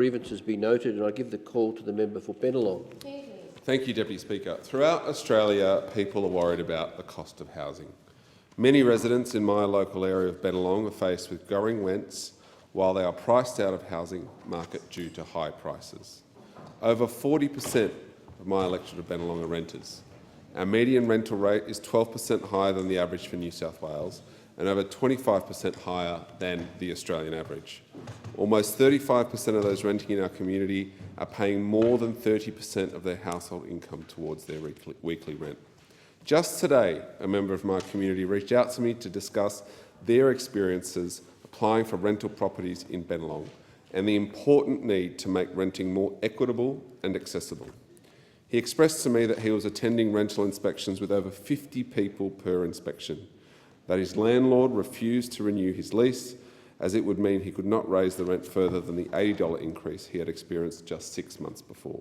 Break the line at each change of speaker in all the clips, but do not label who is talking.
Grievances be noted, and I give the call to the member for Bennelong.
Thank you, Deputy Speaker. Throughout Australia, people are worried about the cost of housing. Many residents in my local area of Bennelong are faced with growing rents while they are priced out of housing market due to high prices. Over 40% of my electorate of Bennelong are renters. Our median rental rate is 12% higher than the average for New South Wales and over 25% higher than the Australian average. Almost 35% of those renting in our community are paying more than 30% of their household income towards their weekly rent. Just today, a member of my community reached out to me to discuss their experiences applying for rental properties in Bennelong and the important need to make renting more equitable and accessible. He expressed to me that he was attending rental inspections with over 50 people per inspection, that his landlord refused to renew his lease as it would mean he could not raise the rent further than the $80 increase he had experienced just 6 months before.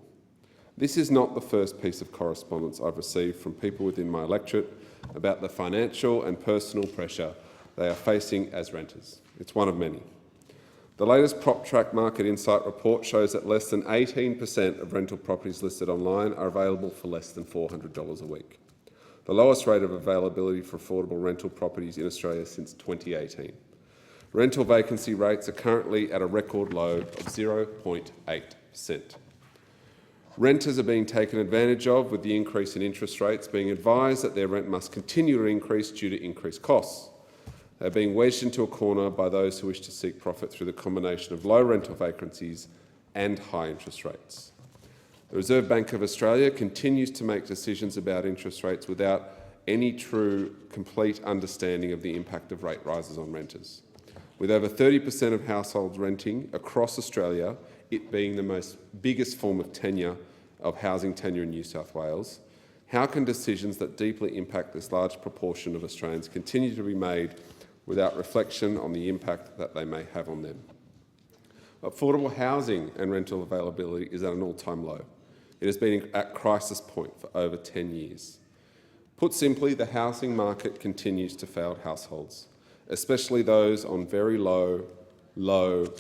This is not the first piece of correspondence I've received from people within my electorate about the financial and personal pressure they are facing as renters. It's one of many. The latest PropTrack Market Insight report shows that less than 18% of rental properties listed online are available for less than $400 a week, the lowest rate of availability for affordable rental properties in Australia since 2018. Rental vacancy rates are currently at a record low of 0.8%. Renters are being taken advantage of, with the increase in interest rates being advised that their rent must continue to increase due to increased costs. They are being wedged into a corner by those who wish to seek profit through the combination of low rental vacancies and high interest rates. The Reserve Bank of Australia continues to make decisions about interest rates without any true, complete understanding of the impact of rate rises on renters. With over 30% of households renting across Australia, it being the biggest form of housing tenure in New South Wales, how can decisions that deeply impact this large proportion of Australians continue to be made without reflection on the impact that they may have on them? Affordable housing and rental availability is at an all-time low. It has been at crisis point for over 10 years. Put simply, the housing market continues to fail households, especially those on very low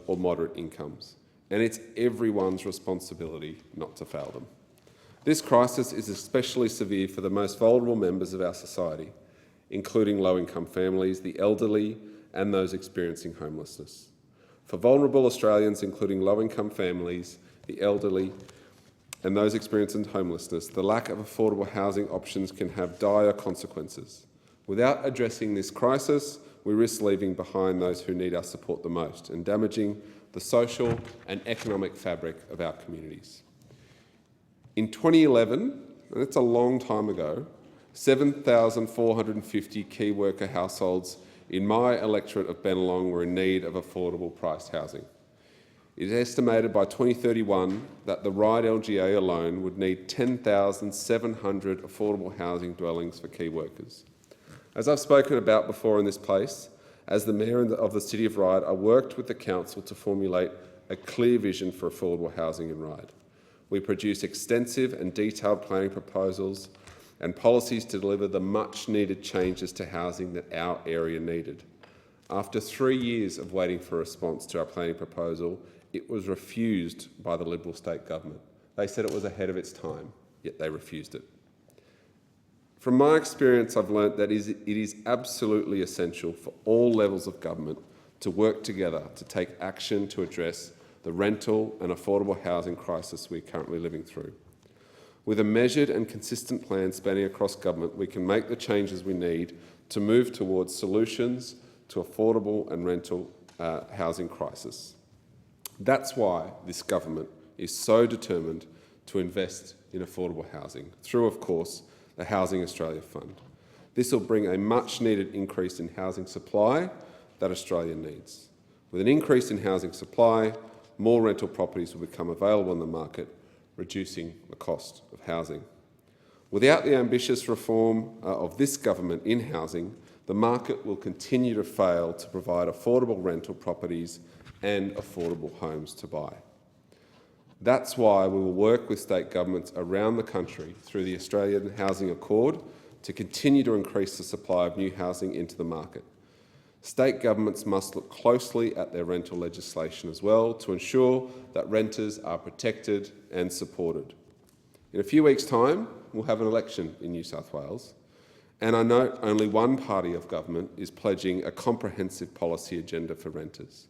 or moderate incomes, and it's everyone's responsibility not to fail them. This crisis is especially severe for the most vulnerable members of our society, including low-income families, the elderly, and those experiencing homelessness. For vulnerable Australians, including low-income families, the elderly, and those experiencing homelessness, the lack of affordable housing options can have dire consequences. Without addressing this crisis, we risk leaving behind those who need our support the most and damaging the social and economic fabric of our communities. In 2011, and it's a long time ago, 7,450 key worker households in my electorate of Bennelong were in need of affordable priced housing. It is estimated by 2031 that the Ryde LGA alone would need 10,700 affordable housing dwellings for key workers. As I've spoken about before in this place, as the Mayor of the City of Ryde, I worked with the Council to formulate a clear vision for affordable housing in Ryde. We produced extensive and detailed planning proposals and policies to deliver the much-needed changes to housing that our area needed. After 3 years of waiting for a response to our planning proposal, it was refused by the Liberal state government. They said it was ahead of its time, yet they refused it. From my experience, I've learnt that it is absolutely essential for all levels of government to work together to take action to address the rental and affordable housing crisis we're currently living through. With a measured and consistent plan spanning across government, we can make the changes we need to move towards solutions to affordable and rental housing crisis. That's why this government is so determined to invest in affordable housing through, of course, the Housing Australia Fund. This will bring a much-needed increase in housing supply that Australia needs. With an increase in housing supply, more rental properties will become available in the market, reducing the cost of housing. Without the ambitious reform of this government in housing, the market will continue to fail to provide affordable rental properties and affordable homes to buy. That's why we will work with state governments around the country through the Australian Housing Accord to continue to increase the supply of new housing into the market. State governments must look closely at their rental legislation as well to ensure that renters are protected and supported. In a few weeks' time, we'll have an election in New South Wales, and I note only one party of government is pledging a comprehensive policy agenda for renters.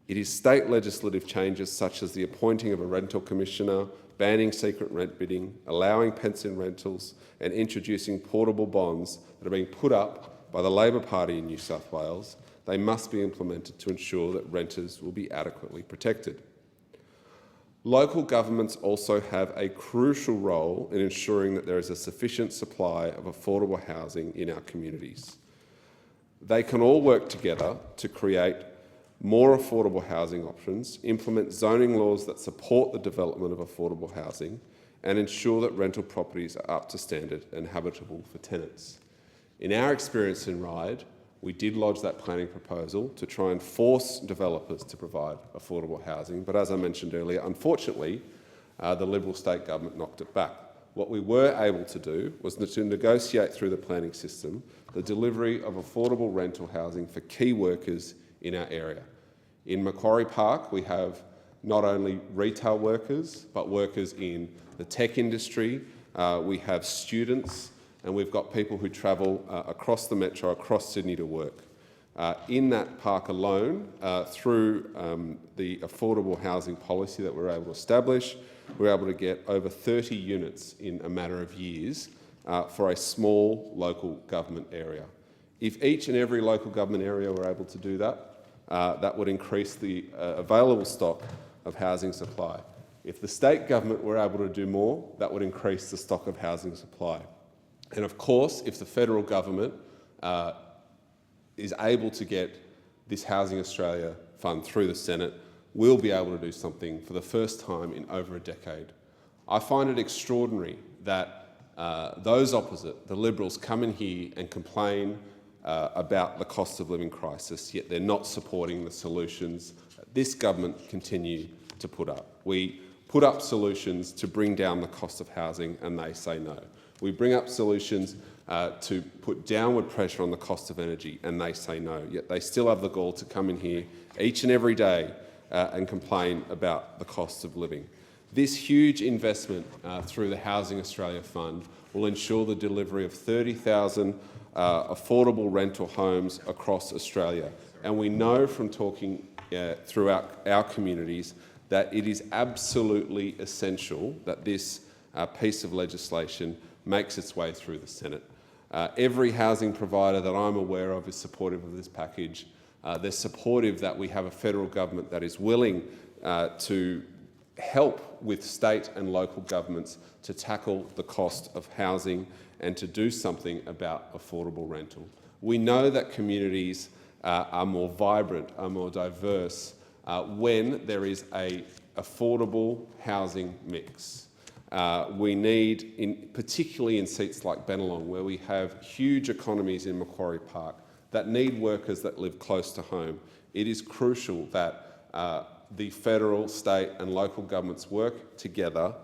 It is state legislative changes such as the appointing of a rental commissioner, banning secret rent bidding, allowing pension rentals and introducing portable bonds that are being put up by the Labor Party in New South Wales. They must be implemented to ensure that renters will be adequately protected. Local governments also have a crucial role in ensuring that there is a sufficient supply of affordable housing in our communities. They can all work together to create more affordable housing options, implement zoning laws that support the development of affordable housing, and ensure that rental properties are up to standard and habitable for tenants. In our experience in Ryde, we did lodge that planning proposal to try and force developers to provide affordable housing, but as I mentioned earlier, unfortunately, the Liberal state government knocked it back. What we were able to do was to negotiate through the planning system the delivery of affordable rental housing for key workers in our area. In Macquarie Park, we have not only retail workers, but workers in the tech industry, we have students, and we've got people who travel across the metro, across Sydney to work. In that park alone, through the affordable housing policy that we're able to establish, we're able to get over 30 units in a matter of years for a small local government area. If each and every local government area were able to do that, that would increase the available stock of housing supply. If the state government were able to do more, that would increase the stock of housing supply. And of course, if the federal government is able to get this Housing Australia fund through the Senate, we'll be able to do something for the first time in over a decade. I find it extraordinary that those opposite, the Liberals, come in here and complain about the cost of living crisis, yet they're not supporting the solutions that this government continue to put up. We put up solutions to bring down the cost of housing and they say no. We bring up solutions to put downward pressure on the cost of energy and they say no, yet they still have the gall to come in here each and every day and complain about the cost of living. This huge investment through the Housing Australia Fund will ensure the delivery of 30,000 affordable rental homes across Australia. And we know from talking throughout our communities that it is absolutely essential that this piece of legislation makes its way through the Senate. Every housing provider that I'm aware of is supportive of this package. They're supportive that we have a federal government that is willing to help with state and local governments to tackle the cost of housing and to do something about affordable rental. We know that communities are more vibrant, are more diverse when there is an affordable housing mix. We need, particularly in seats like Bennelong, where we have huge economies in Macquarie Park that need workers that live close to home, it is crucial that the federal, state and local governments work together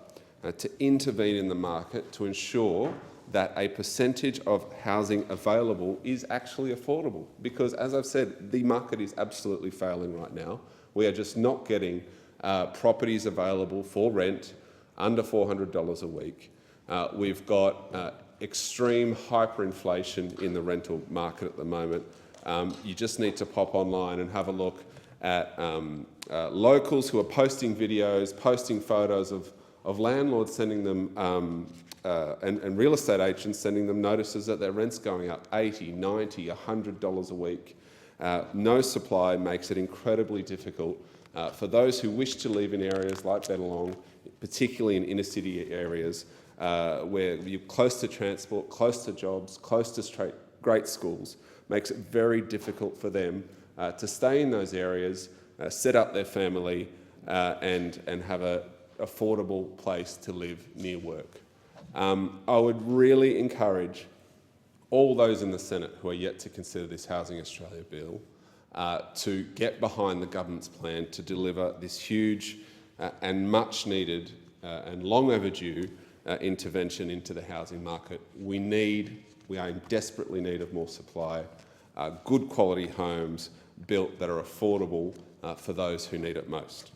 to intervene in the market to ensure that a percentage of housing available is actually affordable. Because, as I've said, the market is absolutely failing right now. We are just not getting properties available for rent under $400 a week. We've got extreme hyperinflation in the rental market at the moment. You just need to pop online and have a look at locals who are posting videos, posting photos of landlords sending them and real estate agents sending them notices that their rent's going up $80, $90, $100 a week. No supply makes it incredibly difficult for those who wish to live in areas like Bennelong, particularly in inner city areas where you're close to transport, close to jobs, close to great schools, makes it very difficult for them to stay in those areas, set up their family and have an affordable place to live near work. I would really encourage all those in the Senate who are yet to consider this Housing Australia bill to get behind the government's plan to deliver this huge and much needed and long overdue intervention into the housing market. We are in desperately need of more supply. good quality homes built that are affordable for those who need it most.